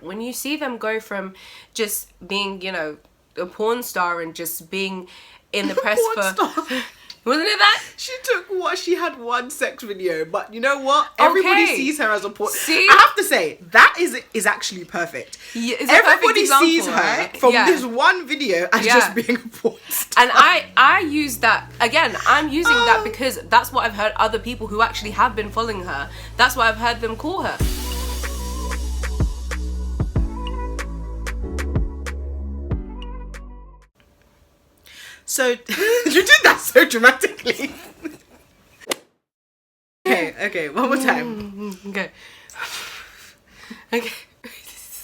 When you see them go from just being, a porn star and just being in the press Wasn't it that? She had one sex video, but you know what? Everybody sees her as a porn. See? I have to say, that is actually perfect. Yeah, everybody sees her right? from this one video as just being a porn star. And I use that, again, I'm using that because that's what I've heard other people who actually have been following her. That's what I've heard them call her. So, you did that so dramatically. Okay, one more time. Okay.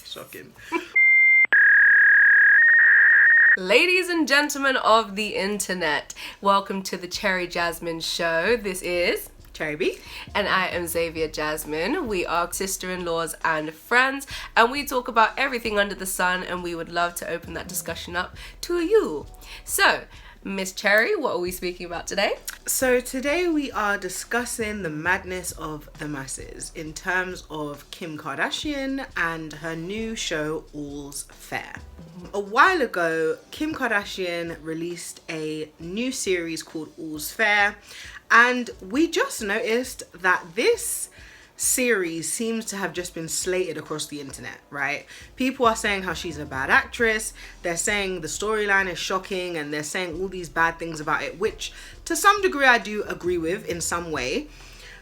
Shocking. Ladies and gentlemen of the internet, welcome to the Cherry Jazmine show. This is Cherry B. And I am Xavia Jazmine. We are sister-in-laws and friends, and we talk about everything under the sun, and we would love to open that discussion up to you. So, Miss Cherry, what are we speaking about today? So today we are discussing the madness of the masses in terms of Kim Kardashian and her new show, All's Fair. A while ago, Kim Kardashian released a new series called All's Fair, and we just noticed that this series seems to have just been slated across the internet, right? People are saying how she's a bad actress, they're saying the storyline is shocking, and they're saying all these bad things about it, which to some degree I do agree with in some way.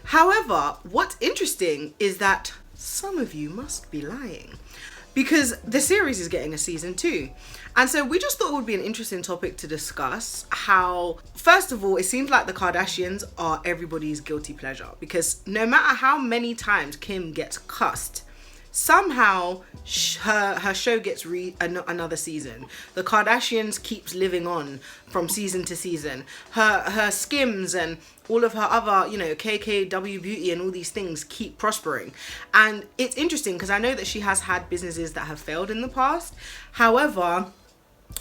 However, what's interesting is that some of you must be lying, because the series is getting a season 2. And so we just thought it would be an interesting topic to discuss how, first of all, it seems like the Kardashians are everybody's guilty pleasure, because no matter how many times Kim gets cussed, somehow her show gets another season. The Kardashians keeps living on from season to season. Her Skims and all of her other, KKW Beauty and all these things keep prospering. And it's interesting because I know that she has had businesses that have failed in the past. However,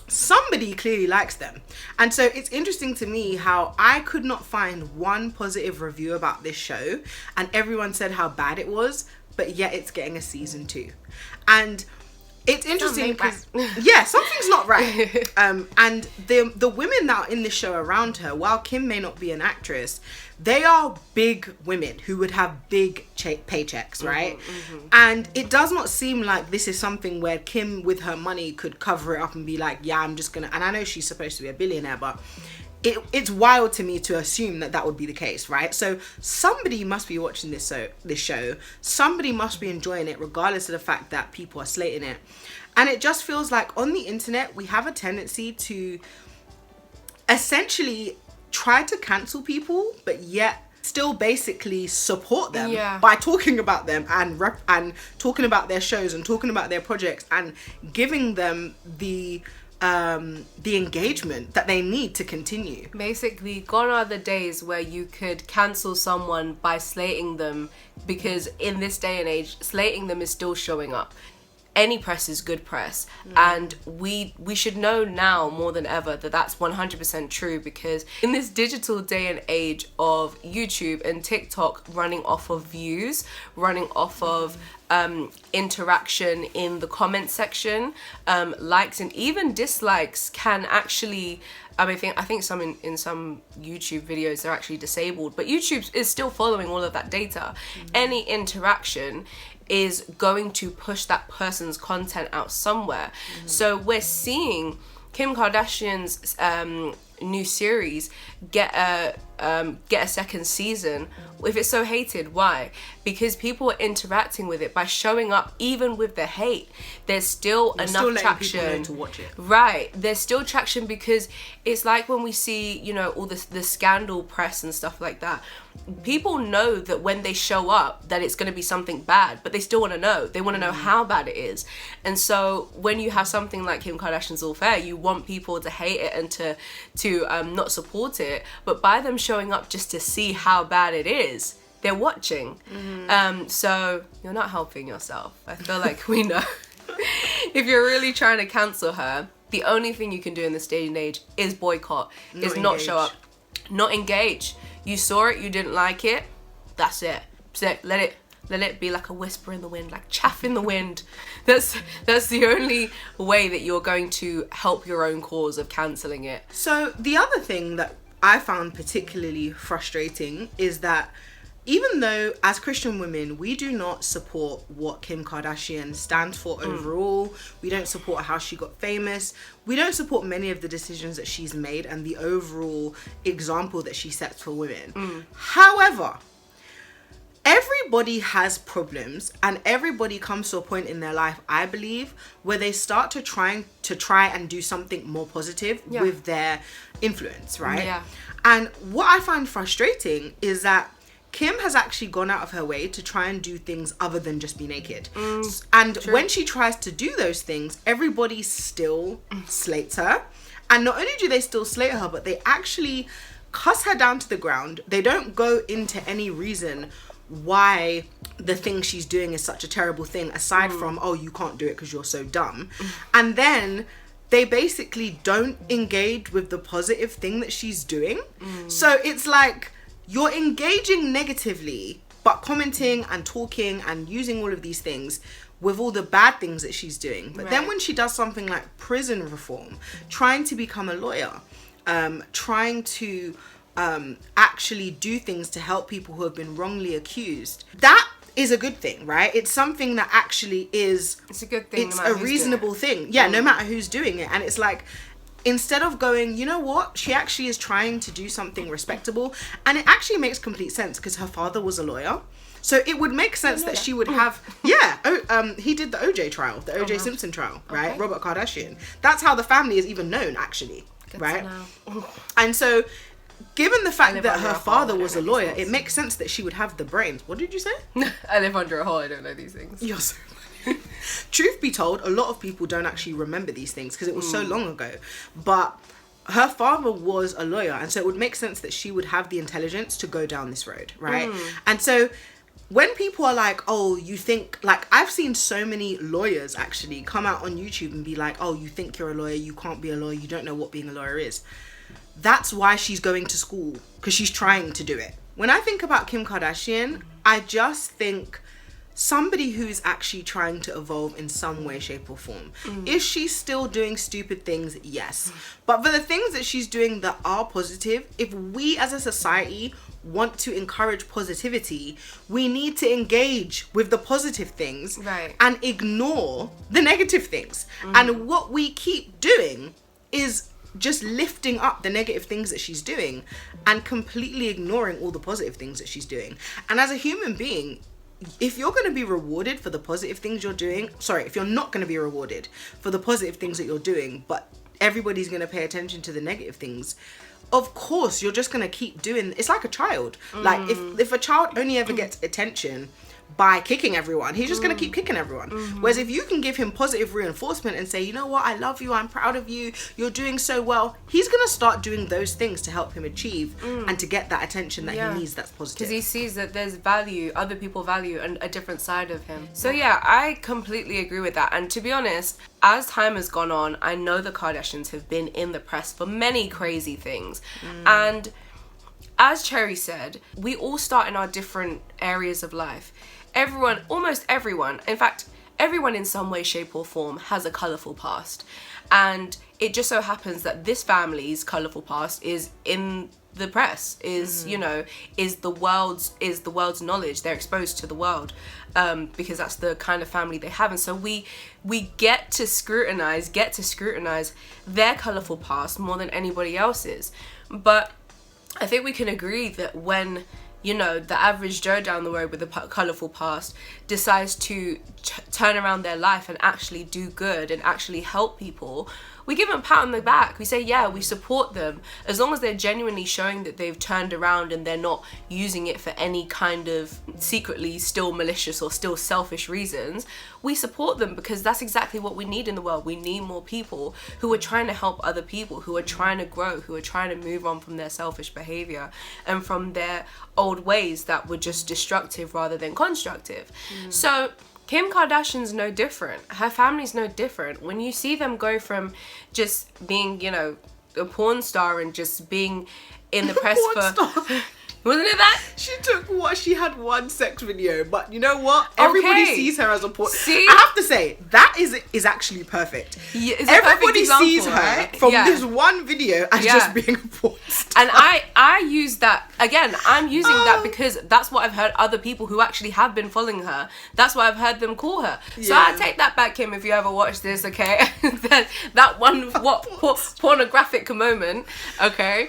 somebody clearly likes them. And so it's interesting to me how I could not find one positive review about this show, and everyone said how bad it was, but yet it's getting a season 2. And it's interesting because something's not right. And the women that are in this show around her, while Kim may not be an actress, they are big women who would have big paychecks, right? Mm-hmm. And it does not seem like this is something where Kim with her money could cover it up and be like, yeah, I'm just gonna, and I know she's supposed to be a billionaire, but it's wild to me to assume that would be the case, right? So somebody must be watching this show. Somebody must be enjoying it, regardless of the fact that people are slating it. And it just feels like on the internet, we have a tendency to essentially try to cancel people, but yet still basically support them by talking about them and talking about their shows and talking about their projects and giving them the engagement that they need to continue. Basically, gone are the days where you could cancel someone by slating them, because in this day and age, slating them is still showing up. Any press is good press, and we should know now more than ever that that's 100% true, because in this digital day and age of YouTube and TikTok running off of views, running off of interaction in the comment section, likes and even dislikes can actually, I think some in some YouTube videos they're actually disabled, but YouTube is still following all of that data. Any interaction is going to push that person's content out somewhere. So we're seeing Kim Kardashian's new series get a second season. If it's so hated, why? Because people are interacting with it by showing up, even with the hate. There's still enough traction. People know to watch it. Right. There's still traction, because it's like when we see, all the scandal press and stuff like that. People know that when they show up that it's going to be something bad, but they still want to know. They want to know how bad it is. And so when you have something like Kim Kardashian's All Fair, you want people to hate it and to not support it. But by them showing up just to see how bad it is, they're watching. So you're not helping yourself. I feel like we know. If you're really trying to cancel her, the only thing you can do in this day and age is boycott, not show up, not engage. You saw it, you didn't like it, that's it. Let let it be like a whisper in the wind, like chaff in the wind. That's the only way that you're going to help your own cause of cancelling it. So the other thing that I found particularly frustrating is that even though as Christian women, we do not support what Kim Kardashian stands for overall, we don't support how she got famous, we don't support many of the decisions that she's made and the overall example that she sets for women. However, everybody has problems and everybody comes to a point in their life, I believe, where they start to try and do something more positive with their influence, right? Yeah. And what I find frustrating is that Kim has actually gone out of her way to try and do things other than just be naked. And when she tries to do those things, everybody still slates her. And not only do they still slate her, but they actually cuss her down to the ground. They don't go into any reason why the thing she's doing is such a terrible thing, aside from, oh, you can't do it because you're so dumb. And then they basically don't engage with the positive thing that she's doing. So it's like, you're engaging negatively, but commenting and talking and using all of these things with all the bad things that she's doing. But then when she does something like prison reform, trying to become a lawyer, trying to actually do things to help people who have been wrongly accused, that is a good thing, right? It's something that actually is... It's a good thing. It's a reasonable thing. Yeah, no matter who's doing it. And it's like, instead of going, you know what, she actually is trying to do something respectable. And it actually makes complete sense because her father was a lawyer. So it would make sense that she would have, he did the OJ trial, the OJ Simpson trial, right? Okay. Robert Kardashian. That's how the family is even known, actually, Good right? to know. And so, given the fact that under her a hole, father I was a don't know lawyer, these it makes sense that she would have the brains. What did you say? I live under a hole, I don't know these things. You're so funny. Truth be told, a lot of people don't actually remember these things because it was so long ago. But her father was a lawyer, and so it would make sense that she would have the intelligence to go down this road, right? And so when people are like, oh, you think, like, I've seen so many lawyers actually come out on YouTube and be like, oh, you think you're a lawyer, you can't be a lawyer, you don't know what being a lawyer is. That's why she's going to school, because she's trying to do it. When I think about Kim Kardashian, I just think somebody who's actually trying to evolve in some way, shape or form. Is she still doing stupid things? Yes. But for the things that she's doing that are positive, if we as a society want to encourage positivity, we need to engage with the positive things and ignore the negative things. And what we keep doing is just lifting up the negative things that she's doing and completely ignoring all the positive things that she's doing. And as a human being, if you're going to be rewarded for the positive things you're doing, if you're not going to be rewarded for the positive things that you're doing, but everybody's going to pay attention to the negative things, of course you're just going to keep doing. It's like a child. Like if a child only ever gets attention by kicking everyone, he's just going to keep kicking everyone. Whereas if you can give him positive reinforcement and say, you know what, I love you, I'm proud of you, you're doing so well, he's going to start doing those things to help him achieve and to get that attention that he needs that's positive. Because he sees that there's value, other people value and a different side of him. So yeah, I completely agree with that. And to be honest, as time has gone on, I know the Kardashians have been in the press for many crazy things. And as Cherry said, we all start in our different areas of life. Everyone, almost everyone, in fact, everyone in some way, shape or form has a colourful past. And it just so happens that this family's colourful past is in the press, is, you know, is the world's knowledge. They're exposed to the world because that's the kind of family they have. And so we get to scrutinise their colourful past more than anybody else's. But I think we can agree that when, you know, the average Joe down the road with a colourful past decides to turn around their life and actually do good and actually help people, we give them a pat on the back. We say, yeah, we support them. As long as they're genuinely showing that they've turned around and they're not using it for any kind of secretly still malicious or still selfish reasons, we support them because that's exactly what we need in the world. We need more people who are trying to help other people, who are trying to grow, who are trying to move on from their selfish behaviour and from their old ways that were just destructive rather than constructive. So Kim Kardashian's no different. Her family's no different. When you see them go from just being, you know, a porn star and just being in the press Wasn't it that? She had one sex video, but you know what? Everybody sees her as a porn. See? I have to say, that is actually perfect. Yeah, everybody sees her right? from this one video as just being a porn star. And I use that, again, I'm using that because that's what I've heard other people who actually have been following her, that's what I've heard them call her. So I take that back, Kim, if you ever watch this, okay? that one pornographic moment, okay?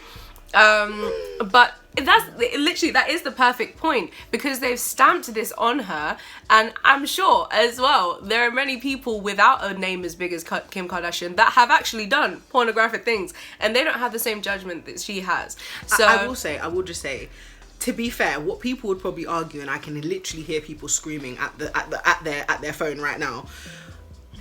But that is the perfect point, because they've stamped this on her, and I'm sure as well there are many people without a name as big as Kim Kardashian that have actually done pornographic things, and they don't have the same judgment that she has. So I will just say, to be fair, what people would probably argue, and I can literally hear people screaming at their phone right now,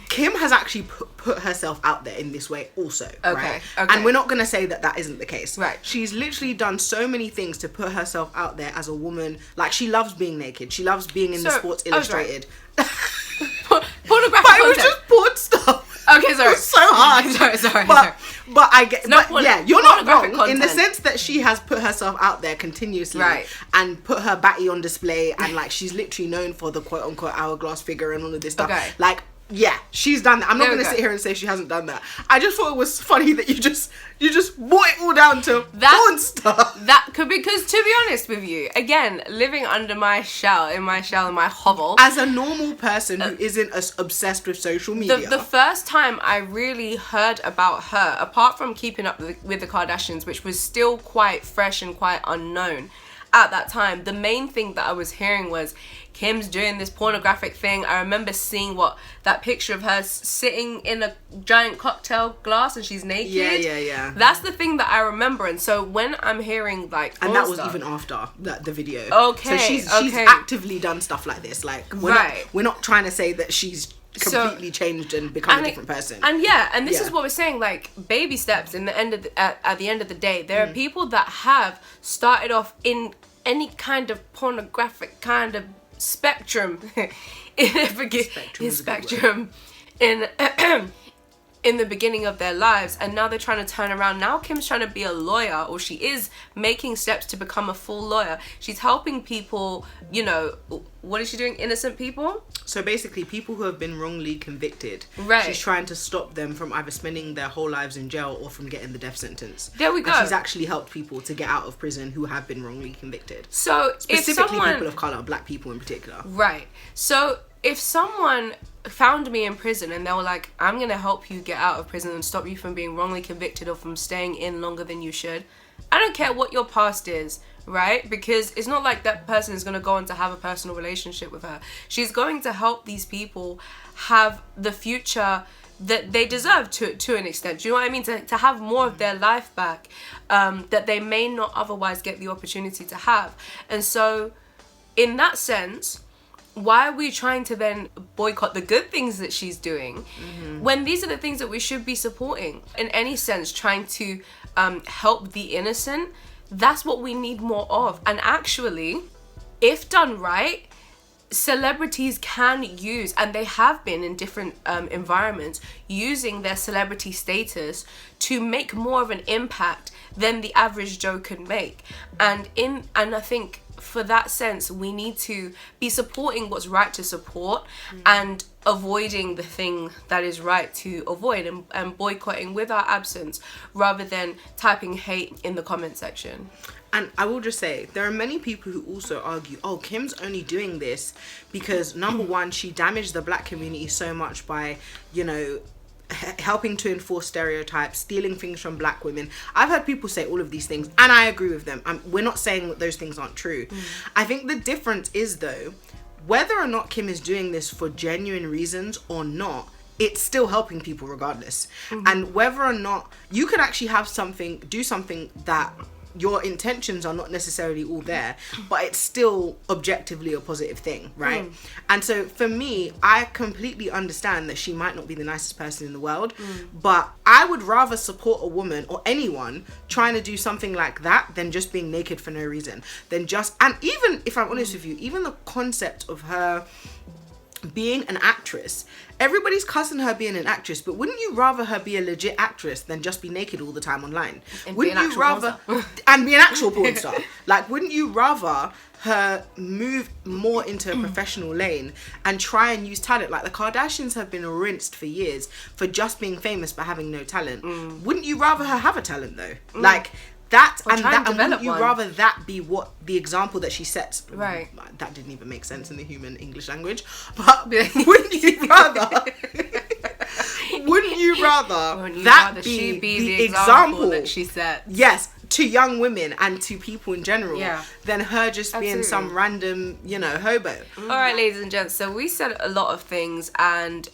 Kim has actually put herself out there in this way also, right? Okay. And we're not going to say that isn't the case. Right. She's literally done so many things to put herself out there as a woman. Like, she loves being naked. She loves being in the Sports Illustrated. Pornographic But it was just porn stuff. Okay, sorry. It was so hard. Sorry. But I get... you're not wrong. Content. In the sense that she has put herself out there continuously. Right. And put her batty on display. And, like, she's literally known for the quote-unquote hourglass figure and all of this stuff. Okay. Like... Yeah, she's done that. I'm not going to sit here and say she hasn't done that. I just thought it was funny that you just brought it all down to porn stuff. Because to be honest with you, again, living under my shell, in my hovel. As a normal person who isn't as obsessed with social media. The first time I really heard about her, apart from keeping up with the Kardashians, which was still quite fresh and quite unknown at that time, the main thing that I was hearing was Kim's doing this pornographic thing. I remember seeing that picture of her sitting in a giant cocktail glass and she's naked. Yeah. That's the thing that I remember. And so when I'm hearing like, and that was even after the video. Okay. So she's actively done stuff like this. Like, we're not trying to say that she's completely changed and become a different person. And this is what we're saying, like, baby steps at the end of the day. There are people that have started off in any kind of pornographic kind of spectrum in the beginning of their lives, and now they're trying to turn around. Now Kim's trying to be a lawyer, or she is making steps to become a full lawyer. She's helping people, what is she doing? Innocent people? So basically, people who have been wrongly convicted. Right. She's trying to stop them from either spending their whole lives in jail or from getting the death sentence. There we go. And she's actually helped people to get out of prison who have been wrongly convicted. So specifically people of colour, black people in particular. Right. So if someone found me in prison and they were like, I'm going to help you get out of prison and stop you from being wrongly convicted or from staying in longer than you should, I don't care what your past is, right? Because it's not like that person is going to go on to have a personal relationship with her. She's going to help these people have the future that they deserve to an extent. Do you know what I mean? To have more of their life back that they may not otherwise get the opportunity to have. And so in that sense, why are we trying to then boycott the good things that she's doing when these are the things that we should be supporting? In any sense, trying to help the innocent, that's what we need more of. And actually, if done right, celebrities can use, and they have been in different environments, using their celebrity status to make more of an impact than the average Joe can make. And I think for that sense, we need to be supporting what's right to support and avoiding the thing that is right to avoid, and boycotting with our absence rather than typing hate in the comment section. And I will just say, there are many people who also argue, Kim's only doing this because, number one, she damaged the black community so much by, helping to enforce stereotypes, stealing things from black women. I've heard people say all of these things, and I agree with them. We're not saying that those things aren't true. I think the difference is, though, whether or not Kim is doing this for genuine reasons or not, it's still helping people regardless. And whether or not you could actually do something that your intentions are not necessarily all there, but it's still objectively a positive thing, right? And so for me, I completely understand that she might not be the nicest person in the world, but I would rather support a woman or anyone trying to do something like that than just being naked for no reason. And even if I'm honest with you, even the concept of her being an actress, everybody's cussing her being an actress, but wouldn't you rather her be a legit actress than just be naked all the time online? And wouldn't be an you actual rather porn star. and be an actual porn star? Like, wouldn't you rather her move more into a professional lane and try and use talent? Like, the Kardashians have been rinsed for years for just being famous but having no talent. Wouldn't you rather her have a talent though? Like, that Or and try that, and and wouldn't develop you one. rather that be what the example that she sets? Right. That didn't even make sense in the human English language. But wouldn't you rather? Wouldn't you rather Wouldn't you that rather be she be the example that she set? Yes, to young women and to people in general, Yeah. than her just being Absolutely. some random, hobo. All right, ladies and gents, so we said a lot of things, and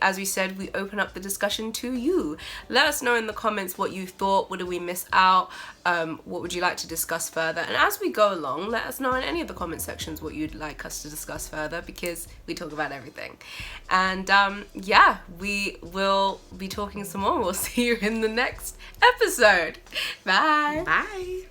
as we said, we open up the discussion to you. Let us know in the comments what you thought. What did we miss out? What would you like to discuss further? And as we go along, let us know in any of the comment sections what you'd like us to discuss further, because we talk about everything. And yeah, we will be talking some more. We'll see you in the next episode. Bye. Bye.